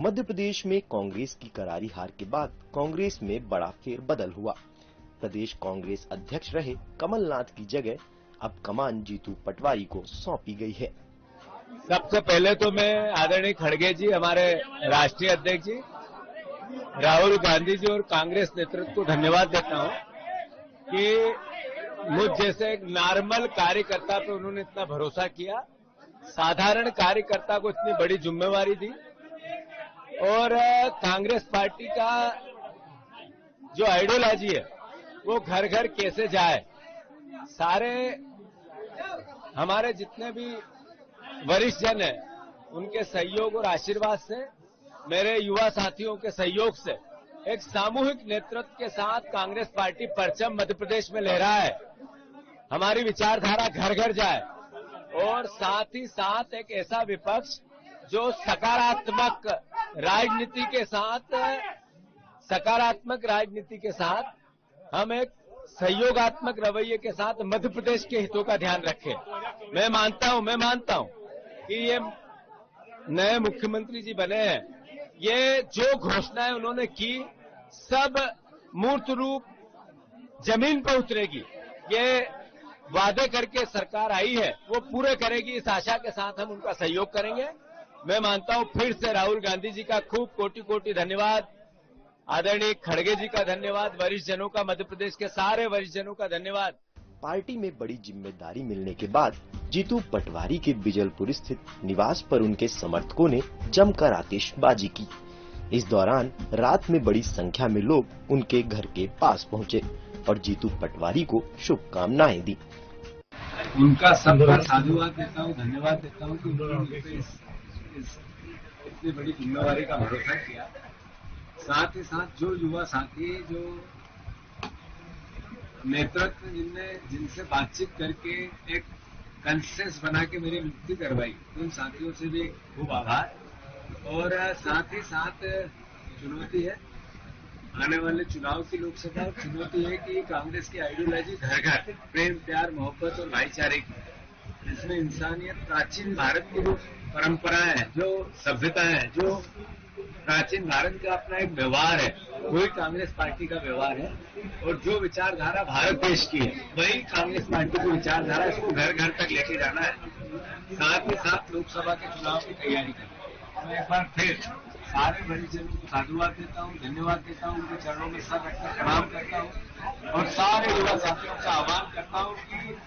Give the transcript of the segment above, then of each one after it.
मध्य प्रदेश में कांग्रेस की करारी हार के बाद कांग्रेस में बड़ा फेरबदल हुआ। प्रदेश कांग्रेस अध्यक्ष रहे कमलनाथ की जगह अब कमान जीतू पटवारी को सौंपी गई है। सबसे पहले तो मैं आदरणीय खड़गे जी, हमारे राष्ट्रीय अध्यक्ष जी राहुल गांधी जी और कांग्रेस नेतृत्व को धन्यवाद देता हूं कि मुझ जैसे एक नॉर्मल कार्यकर्ता पे उन्होंने इतना भरोसा किया, साधारण कार्यकर्ता को इतनी बड़ी जिम्मेवारी दी और कांग्रेस पार्टी का जो आइडियोलॉजी है वो घर घर कैसे जाए, सारे हमारे जितने भी वरिष्ठ जन हैं उनके सहयोग और आशीर्वाद से, मेरे युवा साथियों के सहयोग से एक सामूहिक नेतृत्व के साथ कांग्रेस पार्टी परचम मध्य प्रदेश में ले रहा है। हमारी विचारधारा घर घर जाए और साथ ही साथ एक ऐसा विपक्ष जो सकारात्मक राजनीति के साथ हम एक सहयोगात्मक रवैये के साथ मध्य प्रदेश के हितों का ध्यान रखें। मैं मानता हूं कि ये नए मुख्यमंत्री जी बने हैं, ये जो घोषणाएं उन्होंने की सब मूर्त रूप जमीन पर उतरेगी। ये वादे करके सरकार आई है वो पूरे करेगी, इस आशा के साथ हम उनका सहयोग करेंगे। मैं मानता हूं फिर से राहुल गांधी जी का खूब कोटि कोटि धन्यवाद, आदरणीय खड़गे जी का धन्यवाद, वरिष्ठ जनों का, मध्य प्रदेश के सारे वरिष्ठ जनों का धन्यवाद। पार्टी में बड़ी जिम्मेदारी मिलने के बाद जीतू पटवारी के बिजलपुर स्थित निवास पर उनके समर्थकों ने जमकर आतिशबाजी की। इस दौरान रात में बड़ी संख्या में लोग उनके घर के पास पहुंचे और जीतू पटवारी को शुभकामनाएं दी। उनका सबका साधुवाद देता हूँ, धन्यवाद देता हूँ कि उन्होंने इतनी बड़ी जिम्मेवारी का भरोसा किया। साथ ही साथ जो युवा साथी, जो नेतृत्व जिनसे बातचीत करके एक कंसेंसस बना के मेरी नियुक्ति करवाई, उन साथियों से भी खूब आभार। और साथ ही साथ चुनौती है आने वाले चुनाव की, लोकसभा चुनौती है कि कांग्रेस की आइडियोलॉजी घर घर प्रेम, प्यार, मोहब्बत और भाईचारे की, इसमें इंसानियत, प्राचीन भारत की जो परंपराएं हैं, जो सभ्यता है, जो प्राचीन भारत का अपना एक व्यवहार है, वही कांग्रेस पार्टी का व्यवहार है। और जो विचारधारा भारत देश की है वही कांग्रेस पार्टी की विचारधारा, इसको घर घर तक लेके जाना है। साथ ही साथ लोकसभा के चुनाव की तैयारी करना। तो एक बार फिर सारे वरिष्ठजनों को साधुवाद देता हूँ, धन्यवाद देता हूँ, उनके चरणों में सर रखकर प्रणाम करता हूँ और सारे युवा साथियों का आह्वान करता हूँ कि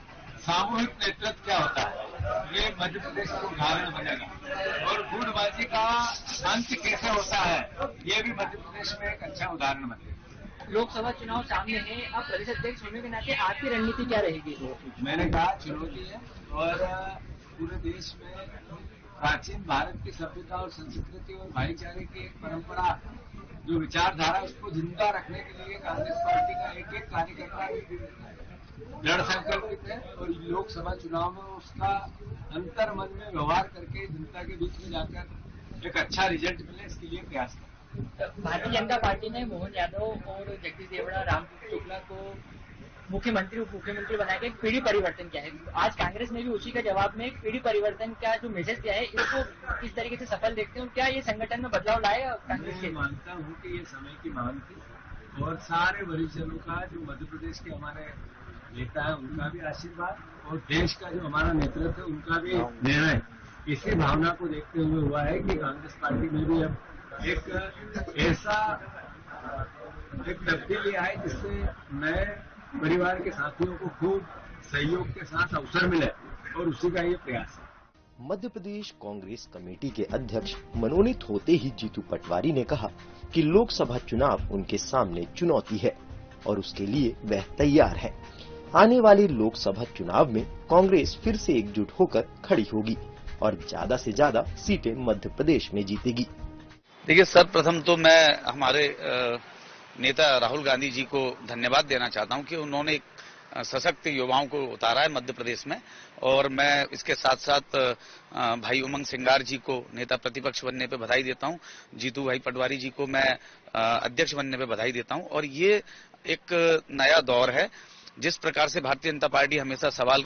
सामूहिक नेतृत्व क्या होता है, ये मध्य प्रदेश का उदाहरण बनेगा और गुटबाजी का अंत कैसे होता है, ये भी मध्य प्रदेश में एक अच्छा उदाहरण बनेगा। लोकसभा चुनाव सामने है, अब प्रदेश अध्यक्ष होने के नाते आपकी रणनीति क्या रहेगी? मैंने कहा चुनौती है और पूरे देश में प्राचीन भारत की सभ्यता और संस्कृति और भाईचारे की एक परंपरा, जो विचारधारा, उसको जिंदा रखने के लिए कांग्रेस पार्टी का एक एक कार्यकर्ता दृढ़ संकल्पित है और लोकसभा चुनाव में उसका अंतर मन में व्यवहार करके जनता के बीच में जाकर एक अच्छा रिजल्ट मिले, इसके लिए प्रयास करें। भारतीय जनता पार्टी ने मोहन यादव और जगदीश देवड़ा, रामकृष्ण शुक्ला को मुख्यमंत्री उप मुख्यमंत्री बनाकर एक पीढ़ी परिवर्तन किया है। आज कांग्रेस ने भी उसी का जवाब में एक पीढ़ी परिवर्तन का जो मैसेज दिया है, इसको किस तरीके से सफल देखते हैं और क्या ये संगठन में बदलाव लाएगा कांग्रेस के? मैं मानता हूँ कि ये समय की मांग थी और सारे वरिष्ठ जनों का, जो मध्य प्रदेश के हमारे नेता है, उनका भी आशीर्वाद और देश का जो हमारा नेतृत्व है उनका भी निर्णय, इसी भावना को देखते हुए हुआ है कि कांग्रेस पार्टी में भी अब एक ऐसा एक तब्दीली आए जिससे नए परिवार के साथियों को खूब सहयोग के साथ अवसर मिले और उसी का ये प्रयास है। मध्य प्रदेश कांग्रेस कमेटी के अध्यक्ष मनोनीत होते ही जीतू पटवारी ने कहा कि लोकसभा चुनाव उनके सामने चुनौती है और उसके लिए वह तैयार है। आने वाले लोकसभा चुनाव में कांग्रेस फिर से एकजुट होकर खड़ी होगी और ज्यादा से ज्यादा सीटें मध्य प्रदेश में जीतेगी। देखिए, सर्वप्रथम तो मैं हमारे नेता राहुल गांधी जी को धन्यवाद देना चाहता हूं कि उन्होंने एक सशक्त युवाओं को उतारा है मध्य प्रदेश में, और मैं इसके साथ साथ भाई उमंग सिंगार जी को नेता प्रतिपक्ष बनने पे बधाई देता हूं, जीतू भाई पटवारी जी को मैं अध्यक्ष बनने पे बधाई देता हूं। और ये एक नया दौर है, जिस प्रकार से भारतीय जनता पार्टी हमेशा सवाल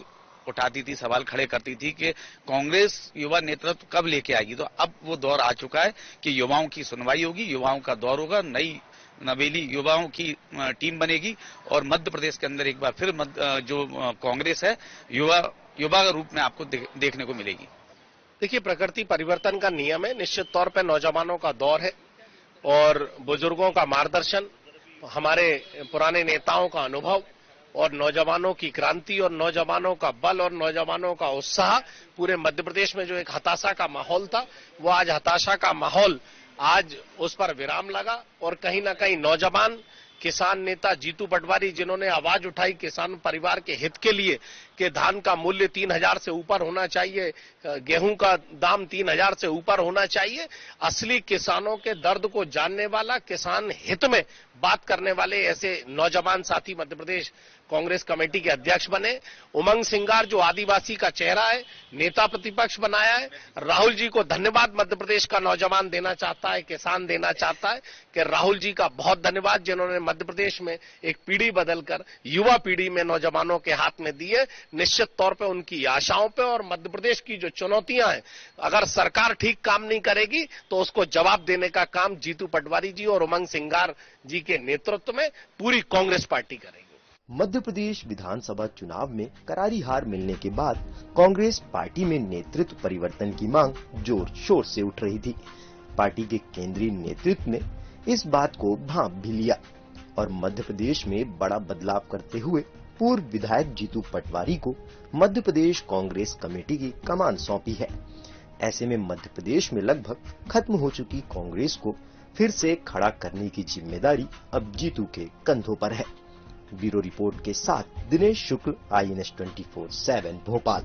उठाती थी, सवाल खड़े करती थी कि कांग्रेस युवा नेतृत्व कब लेके आएगी। तो अब वो दौर आ चुका है कि युवाओं की सुनवाई होगी, युवाओं का दौर होगा, नई नवेली युवाओं की टीम बनेगी और मध्य प्रदेश के अंदर एक बार फिर जो कांग्रेस है युवा रूप में आपको देखने को मिलेगी। देखिए, प्रकृति परिवर्तन का नियम है, निश्चित तौर पर नौजवानों का दौर है और बुजुर्गों का मार्गदर्शन, हमारे पुराने नेताओं का अनुभव और नौजवानों की क्रांति और नौजवानों का बल और नौजवानों का उत्साह, पूरे मध्य प्रदेश में जो एक हताशा का माहौल था वो आज हताशा का माहौल आज उस पर विराम लगा और कहीं ना कहीं नौजवान किसान नेता जीतू पटवारी जिन्होंने आवाज उठाई किसान परिवार के हित के लिए कि धान का मूल्य 3,000 से ऊपर होना चाहिए, गेहूं का दाम 3,000 से ऊपर होना चाहिए, असली किसानों के दर्द को जानने वाला, किसान हित में बात करने वाले ऐसे नौजवान साथी मध्य प्रदेश कांग्रेस कमेटी के अध्यक्ष बने। उमंग सिंगार जो आदिवासी का चेहरा है, नेता प्रतिपक्ष बनाया है। राहुल जी को धन्यवाद मध्य प्रदेश का नौजवान देना चाहता है, किसान देना चाहता है कि राहुल जी का बहुत धन्यवाद जिन्होंने मध्य प्रदेश में एक पीढ़ी बदलकर युवा पीढ़ी में नौजवानों के हाथ में दी है। निश्चित तौर पे उनकी आशाओं पे और मध्य प्रदेश की जो चुनौतियां हैं, अगर सरकार ठीक काम नहीं करेगी तो उसको जवाब देने का काम जीतू पटवारी जी और उमंग सिंगार जी के नेतृत्व में पूरी कांग्रेस पार्टी करेगी। मध्य प्रदेश विधानसभा चुनाव में करारी हार मिलने के बाद कांग्रेस पार्टी में नेतृत्व परिवर्तन की मांग जोर शोर से उठ रही थी। पार्टी के केंद्रीय नेतृत्व ने इस बात को भांप भी लिया और मध्य प्रदेश में बड़ा बदलाव करते हुए पूर्व विधायक जीतू पटवारी को मध्य प्रदेश कांग्रेस कमेटी की कमान सौंपी है। ऐसे में मध्य प्रदेश में लगभग खत्म हो चुकी कांग्रेस को फिर से खड़ा करने की जिम्मेदारी अब जीतू के कंधों पर है। ब्यूरो रिपोर्ट के साथ दिनेश शुक्ल, INS 24/7 भोपाल।